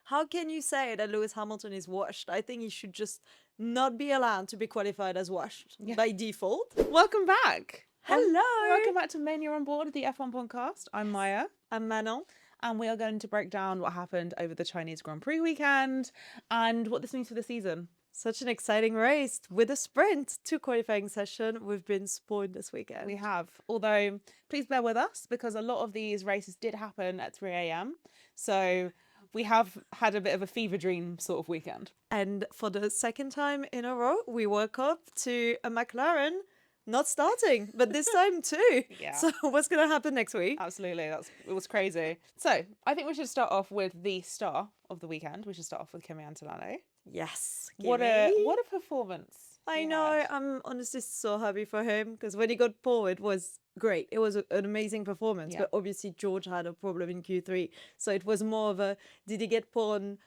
how can you say that Lewis Hamilton is washed? I think he should just not be allowed to be qualified as washed by default. Welcome back. Hello. Welcome back to Mania Onboard, the F1 podcast. I'm Maya. I'm Manon. And we are going to break down what happened over the Chinese Grand Prix weekend and what this means for the season. Such an exciting race with a sprint. 2 qualifying session. We've been spoiled this weekend. We have. Although, please bear with us because a lot of these races did happen at 3 a.m. So we have had a bit of a fever dream sort of weekend. And for the second time in a row, we woke up to a McLaren not starting, but this time too. Yeah. So what's going to happen next week? Absolutely. It was crazy. So I think we should start off with the star of the weekend. We should start off with Kimi Antonelli. Yes. What a performance. I know. I'm honestly so happy for him because when he got pole, it was great. It was an amazing performance. Yeah. But obviously, George had a problem in Q3. So it was more of a, did he get pole on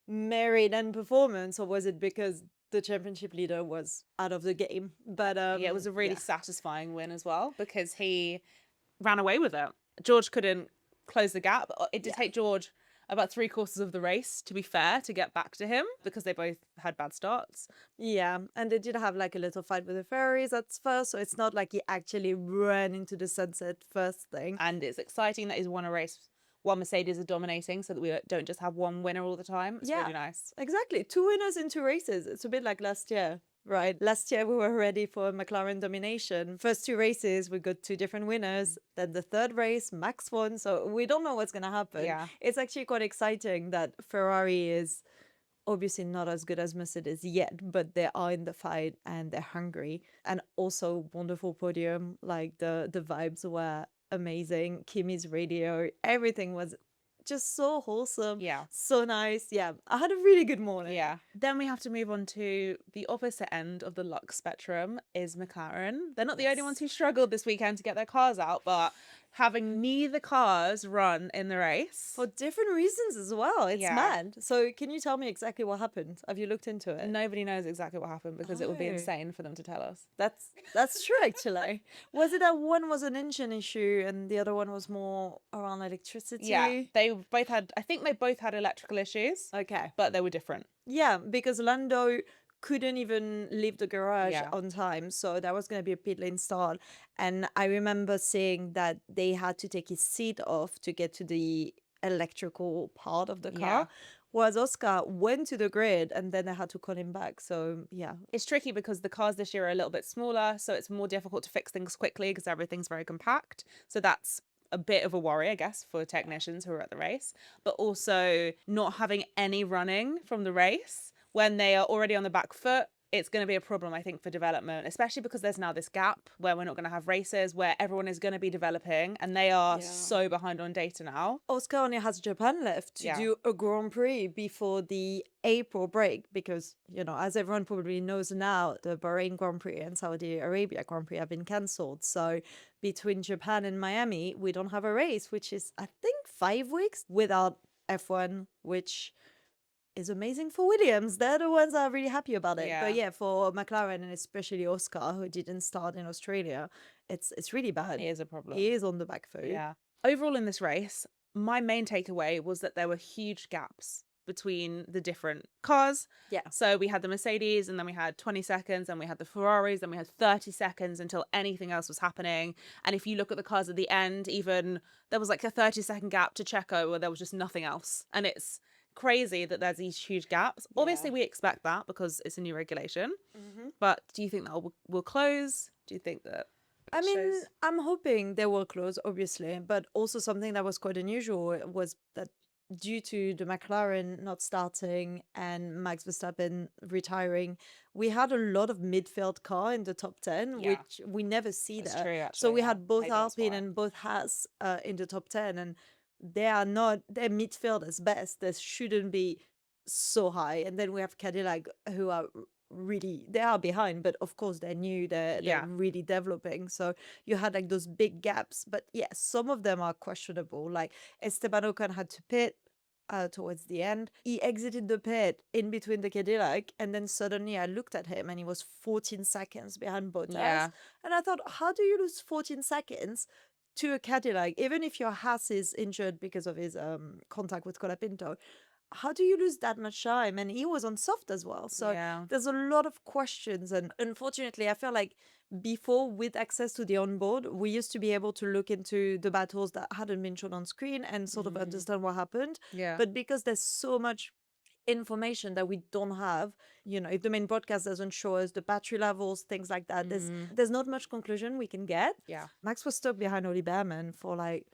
merit and performance, or was it because the championship leader was out of the game? But it was a really satisfying win as well because he ran away with it. George couldn't close the gap. It did take George about 3/4 of the race, to be fair, to get back to him because they both had bad starts. Yeah, and they did have like a little fight with the Ferraris at first, so it's not like he actually ran into the sunset first thing. And it's exciting that he's won a race while Mercedes are dominating so that we don't just have one winner all the time. It's really nice. Exactly. 2 winners in 2 races. It's a bit like last year. Right. Last year, we were ready for McLaren domination. First 2 races, we got 2 different winners. Then the third race, Max won. So we don't know what's going to happen. Yeah. It's actually quite exciting that Ferrari is obviously not as good as Mercedes yet, but they are in the fight and they're hungry. And also wonderful podium. Like the vibes were amazing. Kimi's radio, everything was just so wholesome. Yeah. So nice. Yeah. I had a really good morning. Yeah. Then we have to move on to the opposite end of the luck spectrum is McLaren. They're not the only ones who struggled this weekend to get their cars out, but having neither cars run in the race. For different reasons as well. It's Yeah. mad. So can you tell me exactly what happened? Have you looked into it? Nobody knows exactly what happened because it would be Oh. insane for them to tell us. That's true actually. Was it that one was an engine issue and the other one was more around electricity? Yeah, they both had electrical issues. Okay. But they were different. Yeah, because Lando couldn't even leave the garage Yeah. on time, so there was going to be a pit lane start. And I remember seeing that they had to take his seat off to get to the electrical part of the car, whereas Oscar went to the grid and then they had to call him back. So yeah, It's tricky because the cars this year are a little bit smaller, so it's more difficult to fix things quickly because everything's very compact. So that's a bit of a worry, I guess, for technicians who are at the race, but also not having any running from the race when they are already on the back foot. It's going to be a problem, I think, for development, especially because there's now this gap where we're not going to have races where everyone is going to be developing and they are so behind on data now. Oscar only has Japan left to do a Grand Prix before the April break because, you know, as everyone probably knows now, the Bahrain Grand Prix and Saudi Arabia Grand Prix have been cancelled. So between Japan and Miami, we don't have a race, which is, I think, 5 weeks without F1, which is amazing for Williams. They're the ones that are really happy about it. Yeah. But yeah, for McLaren and especially Oscar, who didn't start in Australia, it's really bad. It is a problem. He is on the back foot. Yeah. Overall in this race, my main takeaway was that there were huge gaps between the different cars. Yeah. So we had the Mercedes and then we had 20 seconds and we had the Ferraris and we had 30 seconds until anything else was happening. And if you look at the cars at the end, even there was like a 30-second gap to Checo where there was just nothing else. And it's crazy that there's these huge gaps. Obviously we expect that because it's a new regulation. But do you think that will close? Do you think that I mean, I'm hoping they will close, obviously, but also something that was quite unusual was that due to the McLaren not starting and Max Verstappen retiring, we had a lot of midfield car in the top 10, which we never see That's that. true, actually, So we yeah. had both Maybe that's Alpine why. and both Haas in the top 10, and they're midfield as best. They shouldn't be so high. And then we have Cadillac, who are really, they are behind, but of course they're new, they're really developing. So you had like those big gaps. But yeah, some of them are questionable. Like Esteban Ocon had to pit towards the end. He exited the pit in between the Cadillac, and then suddenly I looked at him and he was 14 seconds behind Bottas. Yeah. And I thought, how do you lose 14 seconds to a Cadillac, even if your Haas is injured because of his contact with Colapinto? how do you lose that much time? And he was on soft as well. So Yeah. there's a lot of questions. And unfortunately, I feel like before, with access to the onboard, we used to be able to look into the battles that hadn't been shown on screen and sort of understand what happened. Yeah. But because there's so much information that we don't have, if the main broadcast doesn't show us the battery levels, things like that, there's not much conclusion we can get. Yeah. Max was stuck behind Oli Behrman for like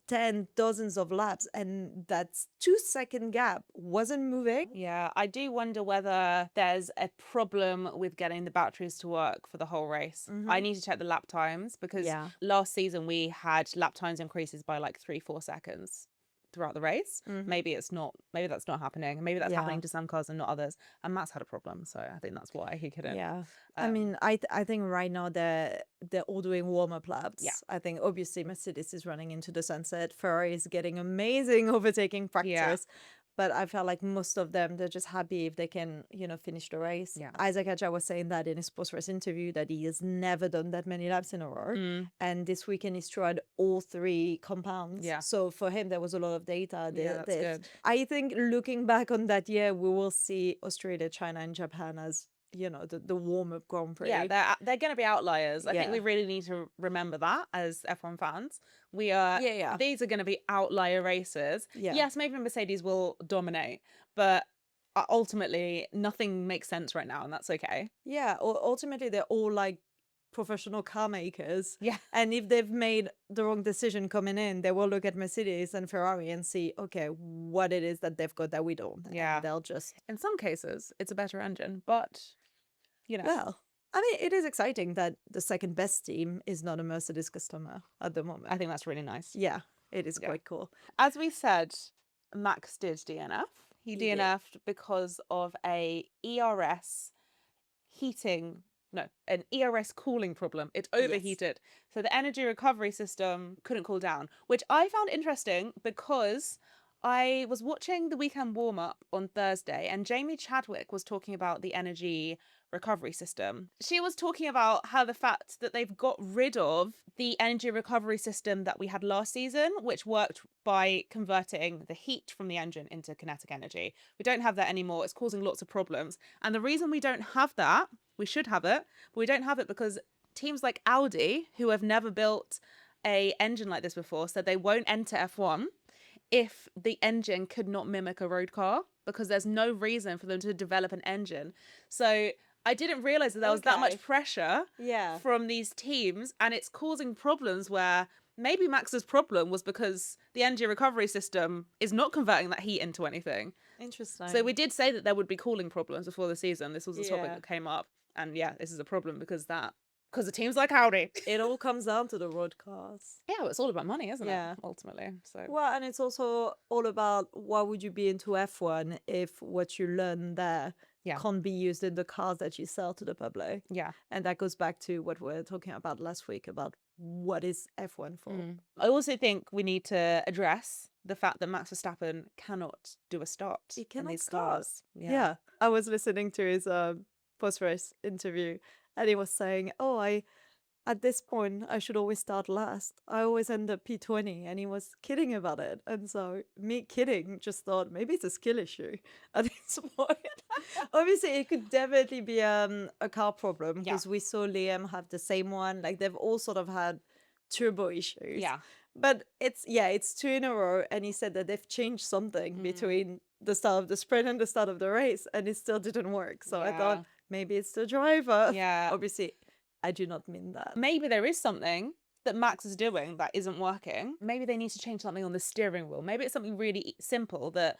10 dozens of laps, and that 2-second gap wasn't moving. Yeah, I do wonder whether there's a problem with getting the batteries to work for the whole race. I need to check the lap times because Yeah. last season we had lap times increases by like 3-4 seconds throughout the race. Maybe that's not happening. Maybe that's happening to some cars and not others. And Matt's had a problem, so I think that's why he couldn't. Yeah. I mean, I think right now they're all doing warm-up laps. Yeah. I think obviously Mercedes is running into the sunset. Ferrari is getting amazing overtaking practice. Yeah. But I felt like most of them, they're just happy if they can, finish the race. Yeah. Isaac Hadjar was saying that in his post-race interview that he has never done that many laps in a row. And this weekend he's tried all 3 compounds. Yeah. So for him, there was a lot of data. Yeah, that's good. I think looking back on that year, we will see Australia, China, and Japan as the warm-up Grand Prix. Yeah, they're going to be outliers. I think Yeah. we really need to remember that as F1 fans. We are. Yeah. These are going to be outlier races. Yeah. Yes, maybe Mercedes will dominate, but ultimately nothing makes sense right now, and that's okay. Yeah, ultimately they're all like professional car makers. Yeah. And if they've made the wrong decision coming in, they will look at Mercedes and Ferrari and see, okay, what it is that they've got that we don't. Yeah. And they'll just, In some cases, it's a better engine, but well, I mean, it is exciting that the second best team is not a Mercedes customer at the moment. I think that's really nice. Yeah, it is Yeah. quite cool. As we said, Max did DNF. He He did. DNF'd because of an ERS cooling problem. It overheated. So the energy recovery system couldn't cool down, which I found interesting because I was watching the weekend warm-up on Thursday and Jamie Chadwick was talking about the energy recovery system. She was talking about how the fact that they've got rid of the energy recovery system that we had last season, which worked by converting the heat from the engine into kinetic energy. We don't have that anymore. It's causing lots of problems. And the reason we don't have that, we should have it, but we don't have it because teams like Audi, who have never built a engine like this before, said they won't enter F1 if the engine could not mimic a road car, because there's no reason for them to develop an engine. So I didn't realize that there was that much Okay. pressure Yeah. from these teams, and it's causing problems where maybe Max's problem was because the energy recovery system is not converting that heat into anything. Interesting. So we did say that there would be cooling problems before the season. This was a topic Yeah. that came up, and yeah, this is a problem because of teams like Audi. It all comes down to the road cars. Yeah, well, it's all about money, isn't Yeah. it? Ultimately, so Well, and it's also all about why would you be into F1 if what you learn there Yeah. can't be used in the cars that you sell to the public. yeah. And that goes back to what we were talking about last week about what is F1 for. I also think we need to address the fact that Max Verstappen cannot do a start He in cannot these start. cars. Yeah. I was listening to his post-race interview and he was saying, at this point, I should always start last. I always end up P20. And he was kidding about it. And so me kidding just thought maybe it's a skill issue at this point. Obviously, it could definitely be a car problem because we saw Liam have the same one. Like they've all sort of had turbo issues. Yeah. But it's 2 in a row. And he said that they've changed something between the start of the sprint and the start of the race. And it still didn't work. So I thought maybe it's the driver. Yeah. Obviously, I do not mean that. Maybe there is something that Max is doing that isn't working. Maybe they need to change something on the steering wheel. Maybe it's something really simple that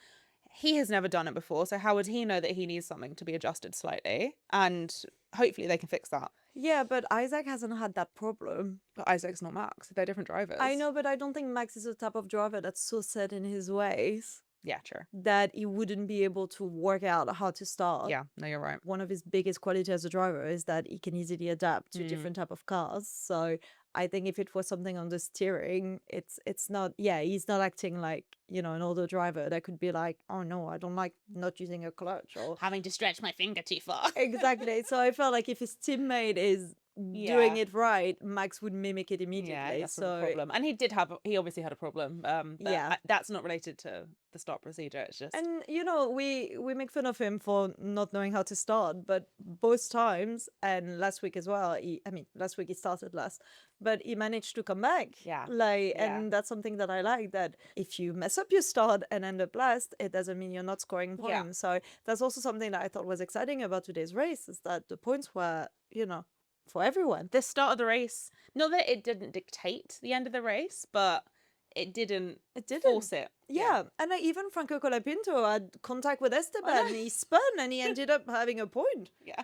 he has never done it before. So how would he know that he needs something to be adjusted slightly? And hopefully they can fix that. Yeah, but Isaac hasn't had that problem. But Isaac's not Max. They're different drivers. I know, but I don't think Max is the type of driver that's so set in his ways Yeah, true. that he wouldn't be able to work out how to start. Yeah, no, you're right. One of his biggest qualities as a driver is that he can easily adapt to different type of cars. So I think if it was something on the steering, it's not, he's not acting like, an older driver that could be like, oh no, I don't like not using a clutch or Having to stretch my finger too far. exactly. So I felt like if his teammate is doing Yeah. it right, Max would mimic it Yeah, immediately. that's not a So problem. And he obviously had a problem. But yeah. that's not related to the start procedure. It's just, And we make fun of him for not knowing how to start, but both times and last week as well. Last week he started last, but he managed to come back. yeah. Like, Yeah. and that's something that I like. That if you mess up your start and end up last, it doesn't mean you're not scoring Yeah. points. So that's also something that I thought was exciting about today's race, is that the points were, for everyone. The start of the race, not that it didn't dictate the end of the race, but it didn't force it. Yeah, and even Franco Colapinto had contact with Esteban. He spun and he ended up having a point. Yeah.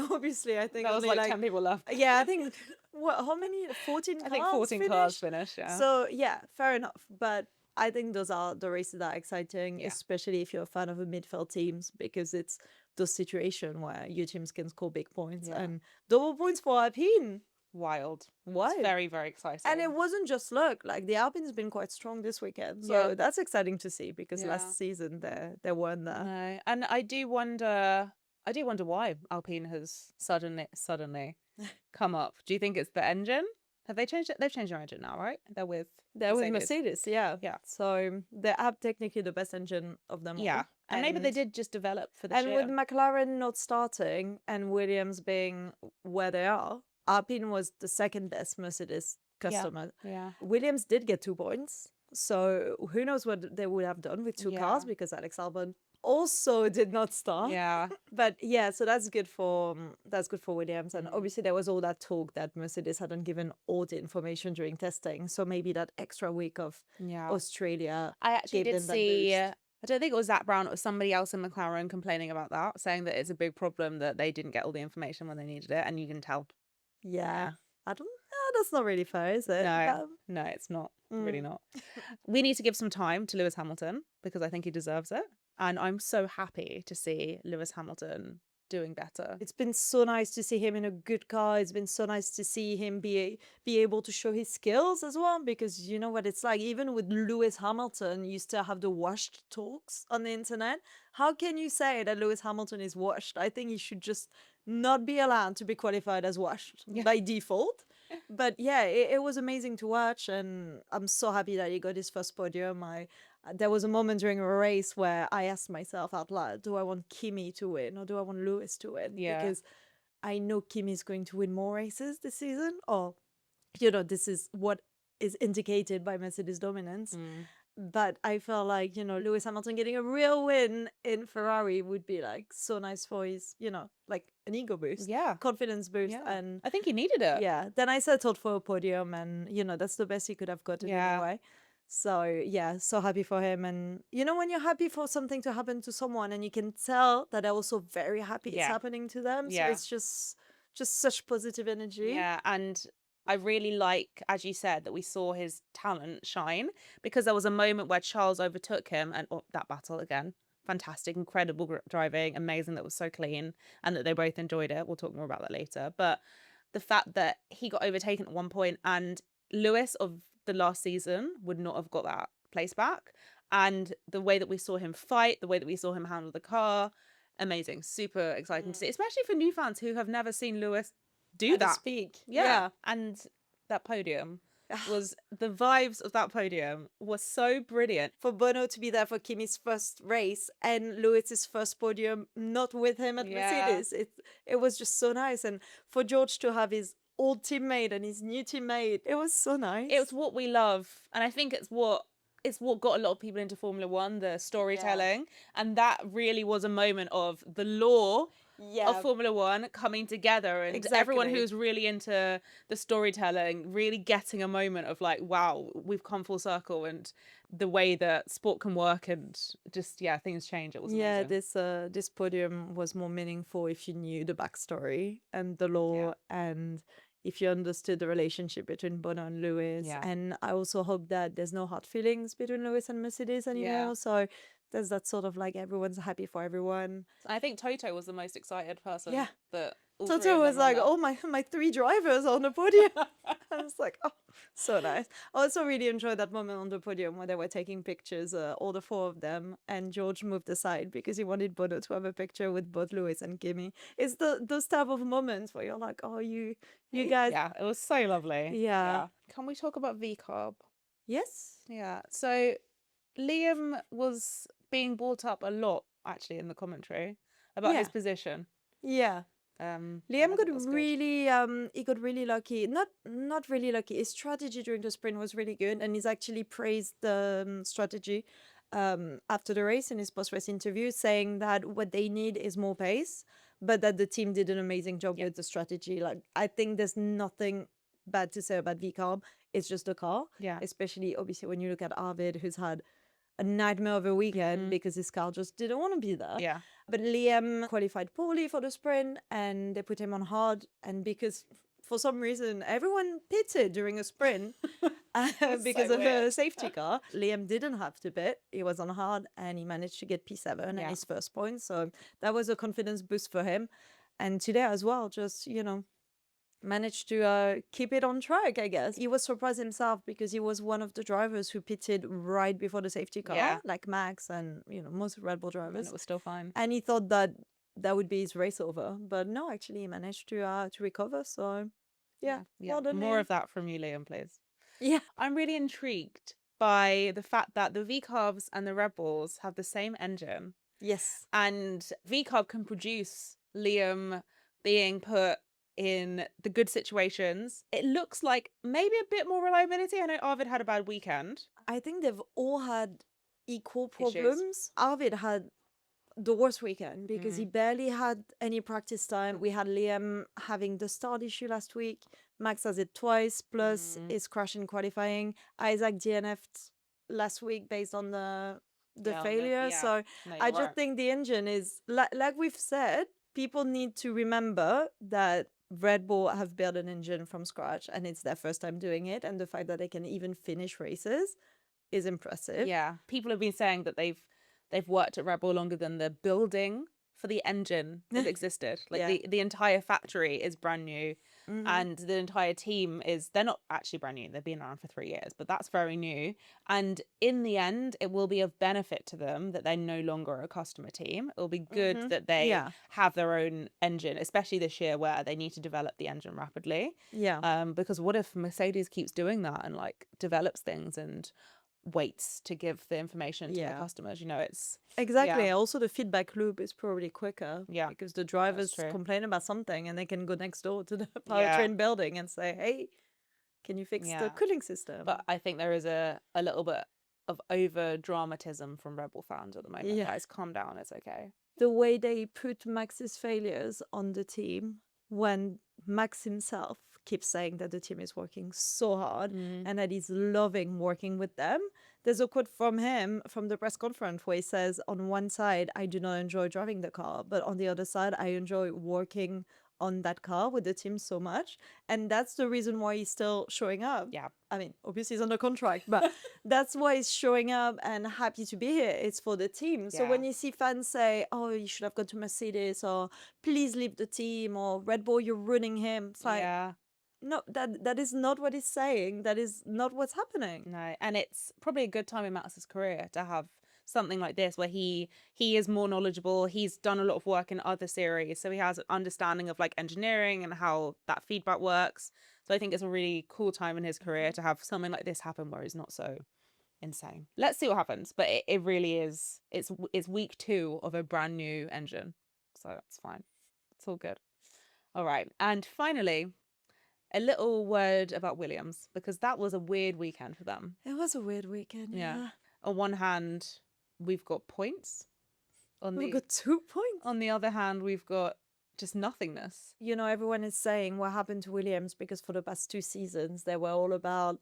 Obviously, I think That was only like 10 people left. Yeah, I think how many? 14 I think cars 14 cars finished, yeah. So yeah, fair enough. But I think those are the races that are exciting, Yeah. especially if you're a fan of the midfield teams, because it's those situations where your teams can score big points Yeah. and double points for Alpine. Wild. Wild. It's very, very exciting. And it wasn't just luck. Like, the Alpine's been quite strong this weekend, so that's exciting to see, because Yeah. last season they weren't there. No. And I do wonder why Alpine has suddenly come up. Do you think it's the engine? Have they changed it? They've changed their engine now, right? They're with Mercedes, yeah. Yeah. So they have technically the best engine of them Yeah. all. And maybe they did just develop for this And year. with McLaren not starting and Williams being where they are, Alpine was the second best Mercedes customer. Yeah. Williams did get 2 points, so who knows what they would have done with 2 cars, Yeah. because Alex Albon also did not start. Yeah. But yeah, so that's good for Williams. And obviously there was all that talk that Mercedes hadn't given all the information during testing, so maybe that extra week of Yeah. Australia I actually gave did them that see. boost. I don't think it was Zach Brown. It was somebody else in McLaren complaining about that, saying that it's a big problem that they didn't get all the information when they needed it, and you can tell. Yeah. I don't that's not really fair, is it? No, it's not. Really not. We need to give some time to Lewis Hamilton, because I think he deserves it. And I'm so happy to see Lewis Hamilton doing better. It's been so nice to see him in a good car. It's been so nice to see him be able to show his skills as well, because you know what it's like. Even with Lewis Hamilton, you still have the washed talks on the internet. How can you say that Lewis Hamilton is washed? I think he should just not be allowed to be qualified as washed by default. But yeah, it was amazing to watch, and I'm so happy that he got his first podium. There was a moment during a race where I asked myself out loud, do I want Kimi to win or do I want Lewis to win? Yeah. Because I know Kimi is going to win more races this season, or, this is what is indicated by Mercedes dominance. But I felt like, Lewis Hamilton getting a real win in Ferrari would be like so nice for his, like an ego boost, confidence boost. Yeah. And I think he needed it. yeah, then I settled for a podium, and that's the best he could have gotten anyway. So yeah, so happy for him. And when you're happy for something to happen to someone, and you can tell that they're also very happy it's happening to them. So it's just such positive energy. Yeah, and I really like, as you said, that we saw his talent shine, because there was a moment where Charles overtook him, and that battle again. Fantastic, incredible driving, amazing, that was so clean, and that they both enjoyed it. We'll talk more about that later. But the fact that he got overtaken at one point, and Lewis of the last season would not have got that place back. And the way that we saw him fight, the way that we saw him handle the car, amazing, super exciting to see, especially for new fans who have never seen Lewis do that. Speak. Yeah. And that podium was, the vibes of that podium was so brilliant. For Bono to be there for Kimi's first race and Lewis's first podium not with him at Mercedes, it was just so nice. And for George to have his old teammate and his new teammate, it was so nice. It was what we love, and I think it's what got a lot of people into Formula One, the storytelling. And that really was a moment of the lore of Formula One coming together, and everyone who's really into the storytelling really getting a moment of like, wow, we've come full circle, and the way that sport can work, and just things change. It was amazing. This podium was more meaningful if you knew the backstory and the lore, and if you understood the relationship between Bono and Lewis. And I also hope that there's no hard feelings between Lewis and Mercedes anymore. So There's that sort of like everyone's happy for everyone. I think Toto was the most excited person. Yeah. That all three Toto of was them were on like, there. oh, my 3 drivers on the podium. I was like, oh, so nice. I also really enjoyed that moment on the podium where they were taking pictures, all the 4 of them, and George moved aside because he wanted Bono to have a picture with both Lewis and Kimi. It's those type of moments where you're like, oh, you guys, Yeah, it was so lovely. yeah. Can we talk about VCarb? Yes, Yeah. So Liam was being brought up a lot actually in the commentary about his Yeah. position. yeah. And I Liam think got it was good. really he got really lucky. Not really lucky. His strategy during the sprint was really good, and he's actually praised the strategy after the race in his post-race interview, saying that what they need is more pace, but that the team did an amazing job with the strategy. Like, I think there's nothing bad to say about VCarb. It's just the car. Yeah. Especially obviously when you look at Arvid, who's had a nightmare of a weekend because his car just didn't want to be there. Yeah. But Liam qualified poorly for the sprint and they put him on hard. And because for some reason everyone pitted during a sprint because so of a weird. safety car, Liam didn't have to pit. He was on hard and he managed to get P7 and Yeah. his first point. So that was a confidence boost for him. And today as well, just, managed to keep it on track, I guess. He was surprised himself because he was one of the drivers who pitted right before the safety car, Yeah. like Max and, most Red Bull And drivers. it was still fine. And he thought that that would be his race over. But no, actually, he managed to recover. So, yeah. Well done, More Liam. of that from you, Liam, please. Yeah. I'm really intrigued by the fact that the V-Carbs and the Red Bulls have the same engine. Yes. And V-Carb can produce Liam being put in the good situations. It looks like maybe a bit more reliability. I know Arvid had a bad weekend. I think they've all had equal Issues. problems. Arvid had the worst weekend because he barely had any practice time. We had Liam having the start issue last week. Max has it twice, plus his crash in qualifying. Isaac DNF'd last week based on the failure. So I just think the engine is, like we've said, people need to remember that Red Bull have built an engine from scratch and it's their first time doing it. And the fact that they can even finish races is impressive. Yeah. People have been saying that they've worked at Red Bull longer than the building for the engine has existed. Like the entire factory is brand new and the entire team they're not actually brand new. They've been around for 3 years, but that's very new. And in the end, it will be of benefit to them that they're no longer a customer team. It will be good that they have their own engine, especially this year where they need to develop the engine rapidly. Yeah. Because what if Mercedes keeps doing that and like develops things and waits to give the information to their customers? It's Exactly. Also, the feedback loop is probably quicker. Yeah, Because the drivers true. complain about something and they can go next door to the powertrain building and say, hey, can you fix the cooling system? But I think there is a little bit of over dramatism from Red Bull fans at the moment. Yeah. Guys, calm down. It's okay. The way they put Max's failures on the team when Max himself keeps saying that the team is working so hard and that he's loving working with them. There's a quote from him from the press conference where he says, on one side, I do not enjoy driving the car, but on the other side, I enjoy working on that car with the team so much. And that's the reason why he's still showing up. Yeah. I mean, obviously he's under contract, but that's why he's showing up and happy to be here. It's for the team. So when you see fans say, oh, you should have gone to Mercedes, or please leave the team, or Red Bull, you're ruining him. It's like, no, that is not what he's saying. That is not what's happening. No, and it's probably a good time in Max's career to have something like this where he is more knowledgeable. He's done a lot of work in other series, so he has an understanding of like engineering and how that feedback works. So I think it's a really cool time in his career to have something like this happen where he's not so insane. Let's see what happens, but it really is. It's week 2 of a brand new engine, so that's fine. It's all good. All right, and finally, a little word about Williams, because that was a weird weekend for them. It was a weird weekend. Yeah. On one hand, we've got points. We've got 2 points. On the other hand, we've got just nothingness. Everyone is saying what happened to Williams because for the past 2 seasons, they were all about,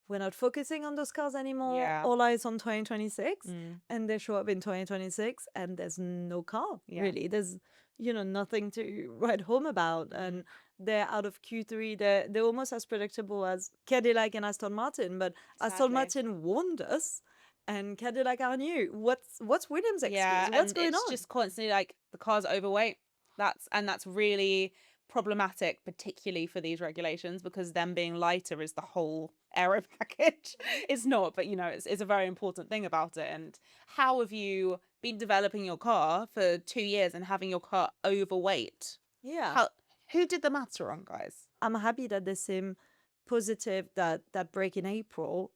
we're not focusing on those cars anymore. Yeah. All eyes on 2026. And they show up in 2026 and there's no car, really. There's, nothing to write home about. And they're out of Q3. They're almost as predictable as Cadillac and Aston Martin. But Aston Martin warned us. and Cadillac are new. What's Williams' excuse? Yeah, What's and going it's on? just constantly like the car's overweight. That's really problematic, particularly for these regulations, because them being lighter is the whole aero package. It's not, but it's a very important thing about it. And how have you been developing your car for 2 years and having your car overweight? Yeah. How who did the maths wrong, guys? I'm happy that they seem positive that that break in April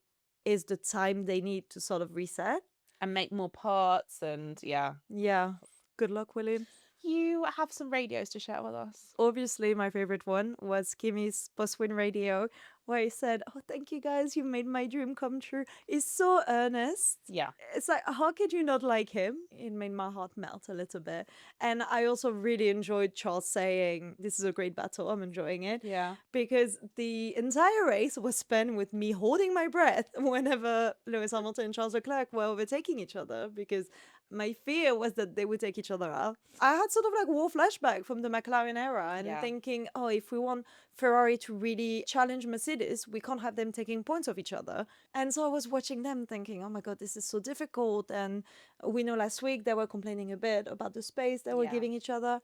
is the time they need to sort of reset. And make more parts and yeah. Yeah. Good luck, William. You have some radios to share with us. Obviously, my favorite one was Kimi's post-win radio, where he said, "Oh, thank you guys, you made my dream come true." He's so earnest. Yeah. It's like, how could you not like him? It made my heart melt a little bit. And I also really enjoyed Charles saying, "This is a great battle, I'm enjoying it." Yeah. Because the entire race was spent with me holding my breath whenever Lewis Hamilton and Charles Leclerc were overtaking each other, because my fear was that they would take each other out. I had sort of like war flashback from the McLaren era and Yeah. thinking, oh, if we want Ferrari to really challenge Mercedes, we can't have them taking points of each other. And so I was watching them thinking, oh my God, this is so difficult. And we know last week they were complaining a bit about the space they were Yeah. giving each other.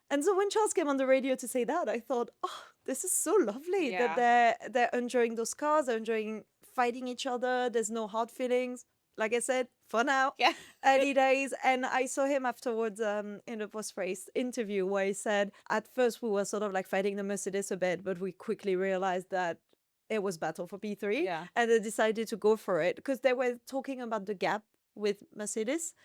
And so when Charles came on the radio to say that, I thought, oh, this is so lovely that they're enjoying those cars, they're enjoying fighting each other. There's no hard feelings. Like I said, for now, Yeah. early days. And I saw him afterwards in a post-race interview where he said, at first we were sort of like fighting the Mercedes a bit, but we quickly realized that it was battle for P3. Yeah. And they decided to go for it because they were talking about the gap with Mercedes.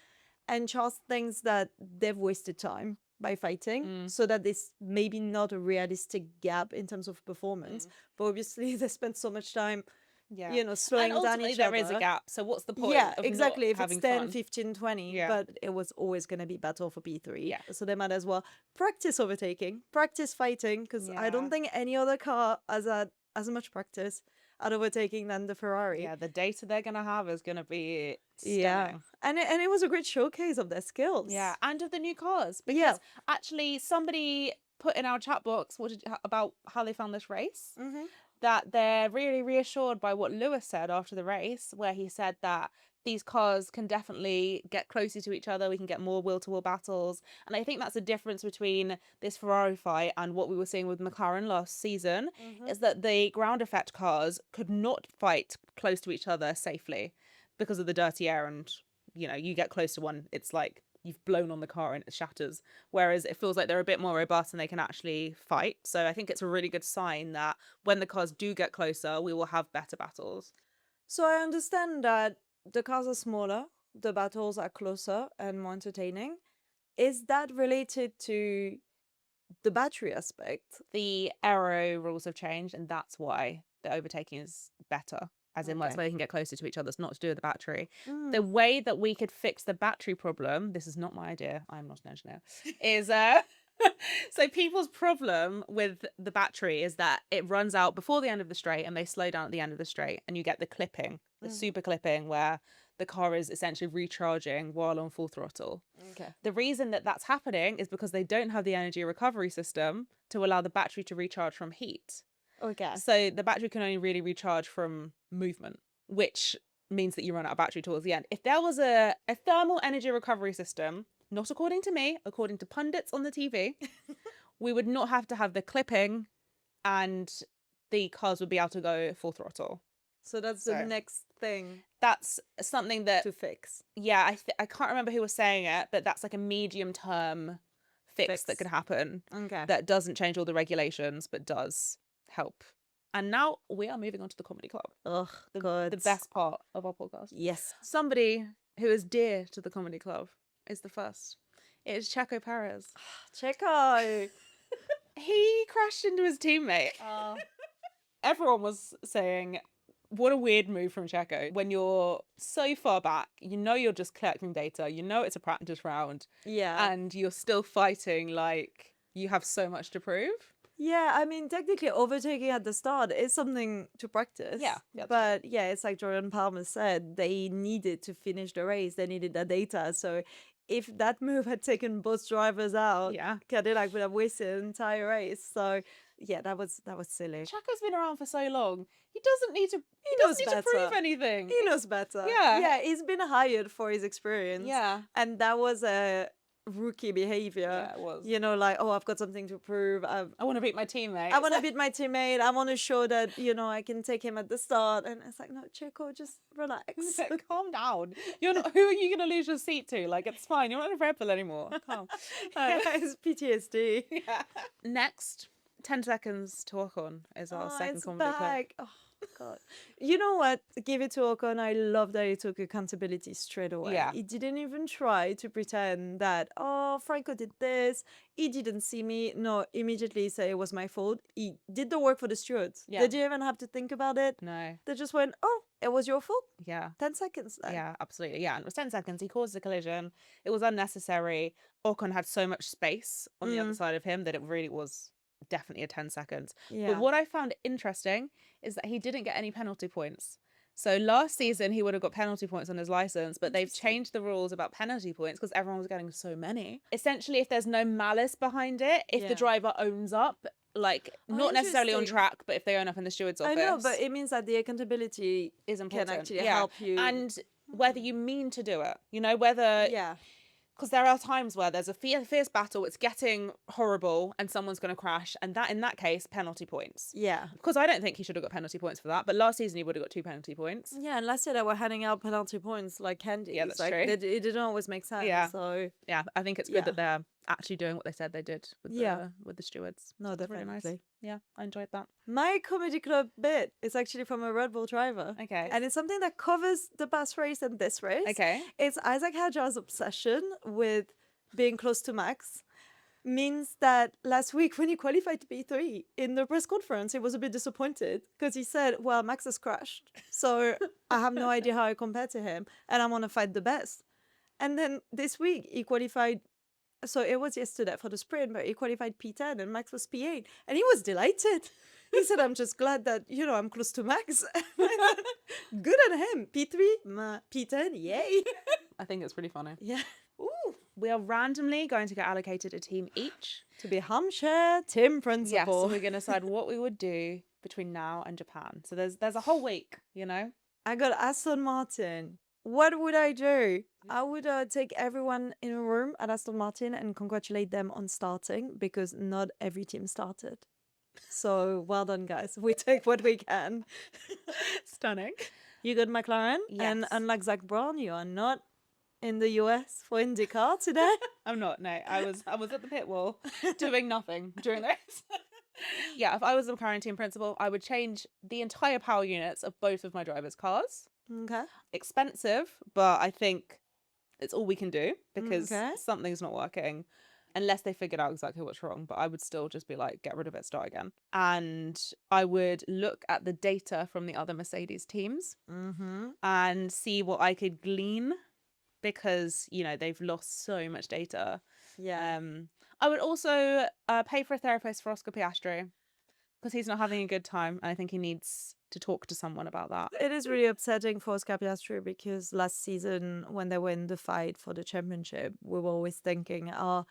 And Charles thinks that they've wasted time by fighting, so that there's maybe not a realistic gap in terms of performance. But obviously they spent so much time, Yeah. slowing And down ultimately each there other. is a gap. So what's the point Yeah, of exactly. not If having it's 10, fun? 15, 20, Yeah. but it was always going to be battle for P3. Yeah. So they might as well practice overtaking, practice fighting, because I Yeah. don't think any other car has had as much practice at overtaking than the Ferrari. Yeah, the data they're gonna have is gonna be Yeah. stunning. And it was a great showcase of their skills. Yeah, and of the new cars. Because Yeah. actually somebody put in our chat box about how they found this race. Mm-hmm. That they're really reassured by what Lewis said after the race, where he said that these cars can definitely get closer to each other. We can get more wheel-to-wheel battles. And I think that's the difference between this Ferrari fight and what we were seeing with McLaren last season, is that the ground effect cars could not fight close to each other safely because of the dirty air. And, you get close to one, it's like you've blown on the car and it shatters. Whereas it feels like they're a bit more robust and they can actually fight. So I think it's a really good sign that when the cars do get closer, we will have better battles. So I understand that the cars are smaller, the battles are closer and more entertaining. Is that related to the battery aspect? The aero rules have changed, and that's why the overtaking is better. As in, that's Okay. where they can get closer to each other. It's not to do with the battery. Mm. The way that we could fix the battery problem, this is not my idea, I'm not an engineer, is so people's problem with the battery is that it runs out before the end of the straight and they slow down at the end of the straight, and you get the clipping, the super clipping, where the car is essentially recharging while on full throttle. Okay. The reason that that's happening is because they don't have the energy recovery system to allow the battery to recharge from heat. Okay. So the battery can only really recharge from movement, which means that you run out of battery towards the end. If there was a thermal energy recovery system, not according to me, according to pundits on the TV, we would not have to have the clipping and the cars would be able to go full throttle. So that's the next thing That's something that, to fix. yeah, I can't remember who was saying it, but that's like a medium term fix that could happen. Okay. That doesn't change all the regulations, but does help. And now we are moving on to the comedy club. Ugh, The best part of our podcast. Yes. Somebody who is dear to the comedy club is the first. It is Checo Perez. Checo. He crashed into his teammate. Oh. Everyone was saying, what a weird move from Checo. When you're so far back, you're just collecting data, it's a practice round, Yeah. and you're still fighting like you have so much to prove. Yeah, I mean, technically overtaking at the start is something to practice. Yeah, that's but yeah, it's like Jordan Palmer said, they needed to finish the race. They needed the data. So if that move had taken both drivers out, Yeah. Cadillac would have wasted the entire race. So that was silly. Checo's been around for so long. He doesn't need to. He knows doesn't need to prove better. anything. He knows better. Yeah. Yeah, he's been hired for his experience. Yeah. And that was a rookie behavior. Yeah, it was. You know, like, oh, I've got something to prove. I want to beat my teammate. I want to beat my teammate. I want to show that, you know, I can take him at the start. And it's like, no, Checo, just relax. Calm down. You're not. Who are you going to lose your seat to? Like, it's fine. You're not a Red Bull anymore. Calm. It's PTSD. Yeah. Next, 10 seconds to Ocon is our second it's comedy clip. back. Oh, God. You know what? Give it to Ocon. I love that he took accountability straight away. Yeah. He didn't even try to pretend that, oh, Franco did this. He didn't see me. No, immediately say it was my fault. He did the work for the stewards. Yeah. They didn't even have to think about it. No. They just went, oh, it was your fault. Yeah. 10 seconds then. Yeah, absolutely. Yeah, and it was 10 seconds. He caused a collision. It was unnecessary. Ocon had so much space on the other side of him that it really was definitely a 10 seconds. Yeah. But what I found interesting is that he didn't get any penalty points. So last season he would have got penalty points on his license, but they've changed the rules about penalty points because everyone was getting so many. Essentially, if there's no malice behind it, if the driver owns up, like not necessarily on track, but if they own up in the steward's office. I know, but it means that the accountability is important. can actually help you. And whether you mean to do it, you know, whether... Yeah. Because there are times where there's a fierce battle, it's getting horrible, and someone's going to crash, and that, in that case, penalty points. Yeah. Because I don't think he should have got penalty points for that, but last season he would have got 2 penalty points. Yeah, and last year they were handing out penalty points like candy. Yeah, that's like, true. It didn't always make sense. Yeah. So Yeah, I think it's good that they're actually doing what they said they did with the stewards. no, That's really definitely. nice. Yeah, I enjoyed that. My comedy club bit is actually from a Red Bull driver. Okay. And it's something that covers the past race and this race. Okay. It's Isaac Hadjar's obsession with being close to Max means that last week when he qualified to P3 in the press conference, he was a bit disappointed because he said, well, Max has crashed. So I have no idea how I compare to him and I want to fight the best. And then this week he qualified. So it was yesterday for the sprint, but he qualified P10 and Max was P8 and he was delighted. He said, I'm just glad that, you know, I'm close to Max. Good on him. P3, P10, yay. I think it's pretty funny. Yeah. Ooh. We are randomly going to get allocated a team each. To be Hampshire team Yes, principal. so we're going to decide what we would do between now and Japan. So there's a whole week, you know? I got Aston Martin. What would I do? I would take everyone in a room at Aston Martin and congratulate them on starting because not every team started. So well done, guys. We take what we can. Stunning. You got McLaren, and Yes. unlike Zach Brown, you are not in the US for IndyCar today. I'm not, no. I was at the pit wall doing nothing during this. Yeah, if I was the McLaren team principal, I would change the entire power units of both of my drivers' cars. Okay. Expensive, but I think it's all we can do because Okay. something's not working unless they figured out exactly what's wrong. But I would still just be like, get rid of it, start again. And I would look at the data from the other Mercedes teams and see what I could glean because, you know, they've lost so much data. Yeah. I would also pay for a therapist for Oscar Piastri because he's not having a good time. And I think he needs to talk to someone about that. It is really upsetting for Oscar Piastri because last season when they were in the fight for the championship, we were always thinking, oh,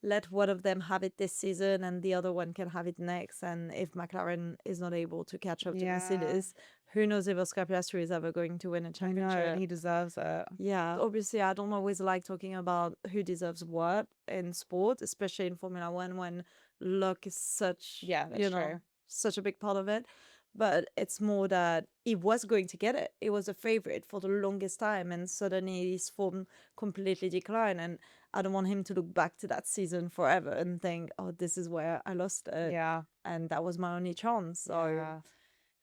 let one of them have it this season and the other one can have it next. And if McLaren is not able to catch up to Yeah. Mercedes, who knows if Oscar Piastri is ever going to win a I know, championship. and he deserves it. Yeah, obviously, I don't always like talking about who deserves what in sport, especially in Formula One when luck is such, Yeah, that's true. such a big part of it. But it's more that he was going to get it. He was a favorite for the longest time, and suddenly his form completely declined. And I don't want him to look back to that season forever and think, "Oh, this is where I lost it, Yeah. and that was my only chance." So Yeah.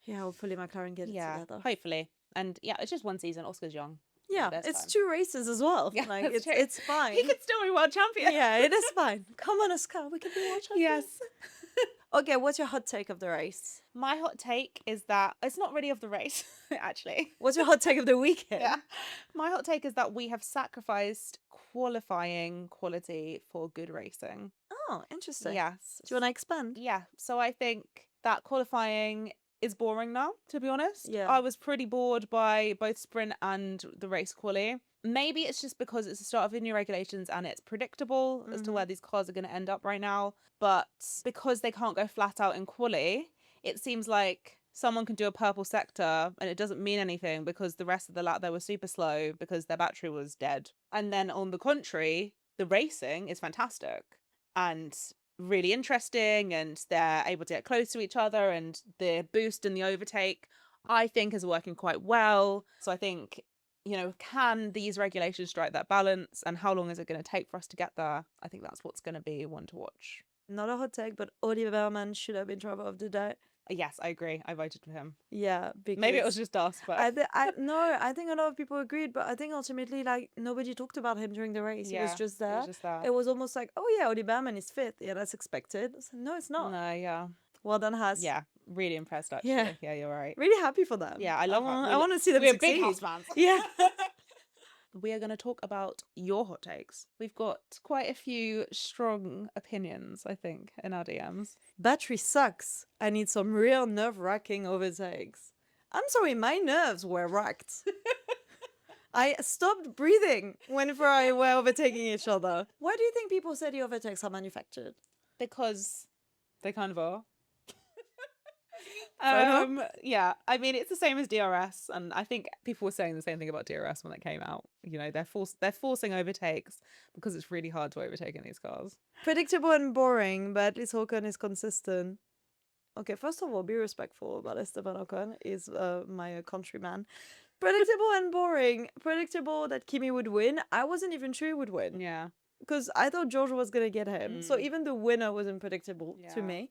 yeah, hopefully McLaren get it Yeah. together. Hopefully. And yeah, it's just one season. Oscar's young. Yeah, there's it's time. 2 races as well. Yeah, Like that's true. it's fine. He could still be world champion. Yeah, it is fine. Come on, Oscar, we can be world champions. Yes. Okay, what's your hot take of the race? My hot take is that it's not really of the race, actually. What's your hot take of the weekend? Yeah. My hot take is that we have sacrificed qualifying quality for good racing. Oh, interesting. Yes. Do you want to expand? Yeah. So I think that qualifying is boring now, to be honest. Yeah. I was pretty bored by both sprint and the race quali. Maybe it's just because it's the start of the new regulations and it's predictable as to where these cars are going to end up right now. But because they can't go flat out in quali, it seems like someone can do a purple sector and it doesn't mean anything because the rest of the lap they were super slow because their battery was dead. And then on the contrary, the racing is fantastic and really interesting, and they're able to get close to each other, and the boost and the overtake I think is working quite well. So I think, can these regulations strike that balance, and how long is it going to take for us to get there? I think that's what's going to be one to watch. Not a hot take, but Oliver Berman should have been driver of the day. Yes, I agree. I voted for him. Yeah, because Maybe it was just us, but I think a lot of people agreed, but I think ultimately, like, nobody talked about him during the race. He was just there. It was almost like, oh yeah, Oli Berman is fit. Yeah, that's expected. So, no, it's not. No, yeah. Well done, Haas. Yeah, really impressed actually. Yeah, you're right. Really happy for them. Yeah, I love it. I want to see them We're succeed. big Haas fans. Yeah. We are going to talk about your hot takes. We've got quite a few strong opinions, I think, in our DMs. Battery sucks. I need some real nerve-wracking overtakes. I'm sorry, my nerves were racked. I stopped breathing when Ferrari were overtaking each other. Why do you think people say the overtakes are manufactured? Because they kind of are. Fair enough. Yeah, I mean, it's the same as DRS, and I think people were saying the same thing about DRS when it came out. They're forcing overtakes because it's really hard to overtake in these cars. Predictable and boring, but at least Ocon is consistent. Okay, first of all, be respectful about Esteban Ocon. Is my countryman. Predictable and boring. Predictable that Kimi would win. I wasn't even sure he would win. Yeah. Because I thought George was going to get him. So even the winner wasn't predictable to me.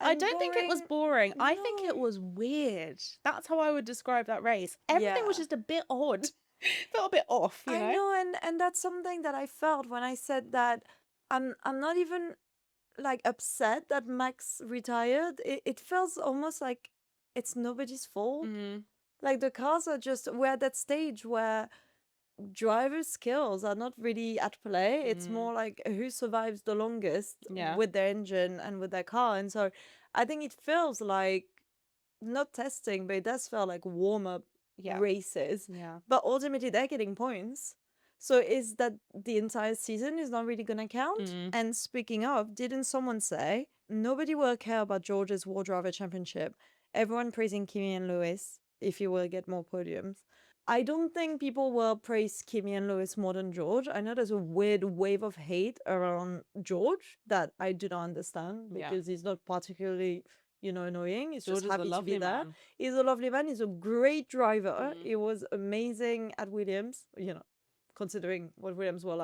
I don't think it was boring. I think it was weird. That's how I would describe that race. Everything was just a bit odd. Felt a bit off, you know? I know, and that's something that I felt when I said that I'm not even like upset that Max retired. It feels almost like it's nobody's fault. Like the cars are just, we're at that stage where driver skills are not really at play. It's more like who survives the longest with their engine and with their car. And so I think it feels like not testing, but it does feel like warm-up races. But ultimately they're getting points. So is that the entire season is not really going to count? And speaking of, didn't someone say nobody will care about George's World Driver Championship? Everyone praising Kimi and Lewis if he will get more podiums. I don't think people will praise Kimi and Lewis more than George. I know there's a weird wave of hate around George that I do not understand because he's not particularly, annoying. He's just happy to be there. He's a lovely man. He's a great driver. He was amazing at Williams, considering what Williams was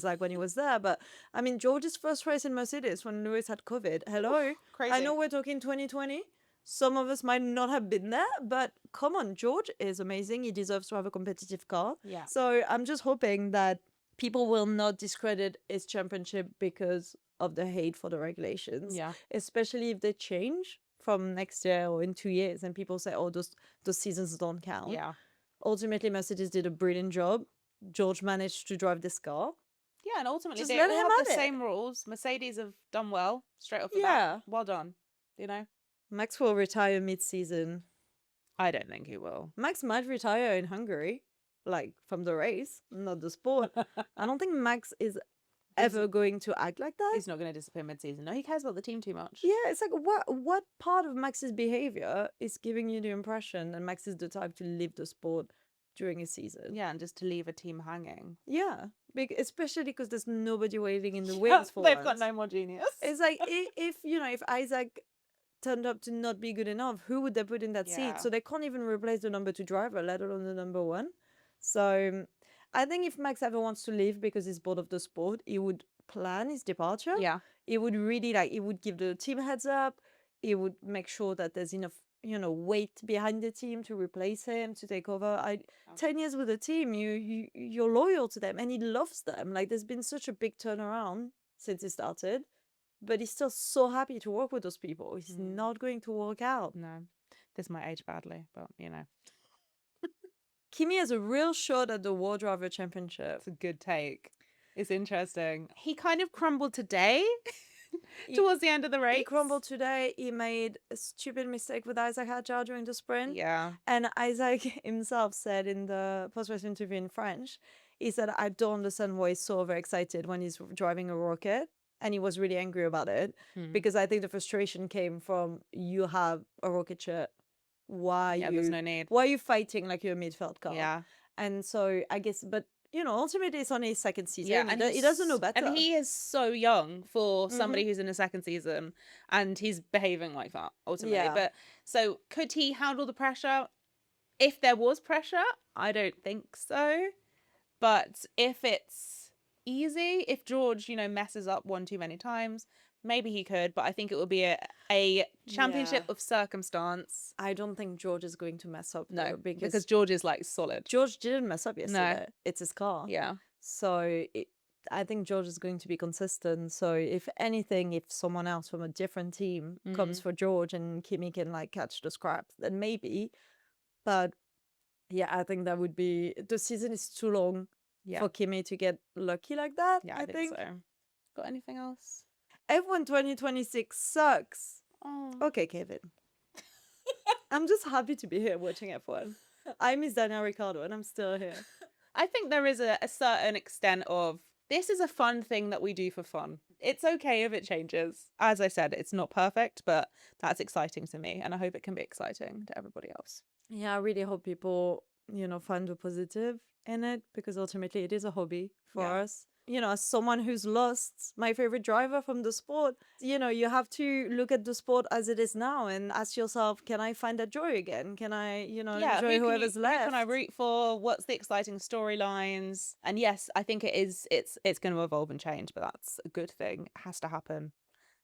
like when he was there. But I mean, George's first race in Mercedes when Lewis had COVID. Hello. Oof, crazy. I know we're talking 2020. Some of us might not have been there, but come on, George is amazing. He deserves to have a competitive car. Yeah. So I'm just hoping that people will not discredit his championship because of the hate for the regulations. Yeah. Especially if they change from next year or in 2 years and people say, oh, those seasons don't count. Yeah. Ultimately, Mercedes did a brilliant job. George managed to drive this car. Yeah, and ultimately Just they let all him have have the it. same rules. Mercedes have done well straight off the bat. Well done. Max will retire mid-season. I don't think he will. Max might retire in Hungary, like from the race, not the sport. I don't think Max is ever going to act like that. He's not going to disappear mid-season. No, he cares about the team too much. Yeah, it's like what part of Max's behavior is giving you the impression that Max is the type to leave the sport during a season? Yeah, and just to leave a team hanging. Yeah, especially because there's nobody waiting in the wings for They've once. got no more genius. It's like if Isaac turned up to not be good enough, who would they put in that seat? So they can't even replace the number 2 driver, let alone the number 1. So I think if Max ever wants to leave because he's bored of the sport, he would plan his departure. Yeah. He would really he would give the team heads up. He would make sure that there's enough, weight behind the team to replace him, to take over. 10 years with the team, you're loyal to them and he loves them. Like there's been such a big turnaround since he started. But he's still so happy to work with those people. He's not going to work out. No, this might age badly, but Kimi has a real shot at the World Driver Championship. It's a good take. It's interesting. He kind of crumbled today towards the end of the race. He crumbled today. He made a stupid mistake with Isaac Hadjar during the sprint. Yeah. And Isaac himself said in the post-race interview in French, he said, I don't understand why he's so overexcited when he's driving a rocket. And he was really angry about it because I think the frustration came from you have a rocket shirt. There's no need. Why are you fighting like you're a midfield car? Yeah. And so I guess, but ultimately it's only his second season. Yeah, and he doesn't know better. And he is so young for somebody who's in a second season, and he's behaving like that ultimately. Yeah. But so could he handle the pressure? If there was pressure, I don't think so. But if it's easy, if George, messes up one too many times, maybe he could, but I think it would be a championship of circumstance. I don't think George is going to mess up. No, though, because George is like solid. George didn't mess up yesterday. It's his car. Yeah. So I think George is going to be consistent. So if anything, if someone else from a different team comes for George and Kimi can like catch the scraps, then maybe. But yeah, I think that would be, the season is too long for Kimi to get lucky like that. Yeah, I think so. Got anything else? F1 2026 sucks. Oh. Okay, Kevin. I'm just happy to be here watching F1. I miss Daniel Ricciardo and I'm still here. I think there is a certain extent of, this is a fun thing that we do for fun. It's okay if it changes. As I said, it's not perfect, but that's exciting to me. And I hope it can be exciting to everybody else. Yeah, I really hope people, find the positive in it, because ultimately it is a hobby for us. As someone who's lost my favorite driver from the sport, you have to look at the sport as it is now and ask yourself, can I find that joy again? Can I, enjoy whoever's left? Who can I root for? What's the exciting storylines? And yes, I think it's going to evolve and change, but that's a good thing. It has to happen,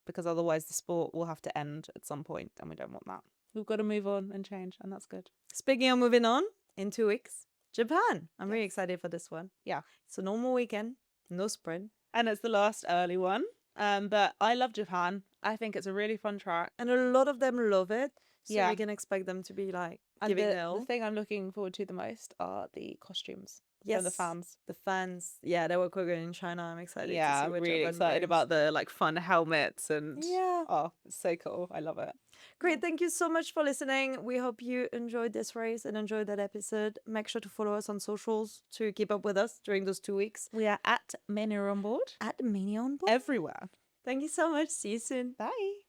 because otherwise the sport will have to end at some point, and we don't want that. We've got to move on and change, and that's good. Speaking of moving on, in 2 weeks, Japan. I'm really excited for this one. Yeah. It's a normal weekend. No sprint. And it's the last early one. But I love Japan. I think it's a really fun track. And a lot of them love it. So Yeah. we can expect them to be like And giving the thing I'm looking forward to the most are the costumes. Yes. From the fans. The fans. Yeah, they were quite good in China. I'm excited to Yeah, see I'm what really Japan excited brings. about the like fun helmets and Yeah. oh, it's so cool. I love it. Great. Thank you so much for listening. We hope you enjoyed this race and enjoyed that episode. Make sure to follow us on socials to keep up with us during those 2 weeks. We are at Mania Onboard. At Mania Onboard. Everywhere. Thank you so much. See you soon. Bye.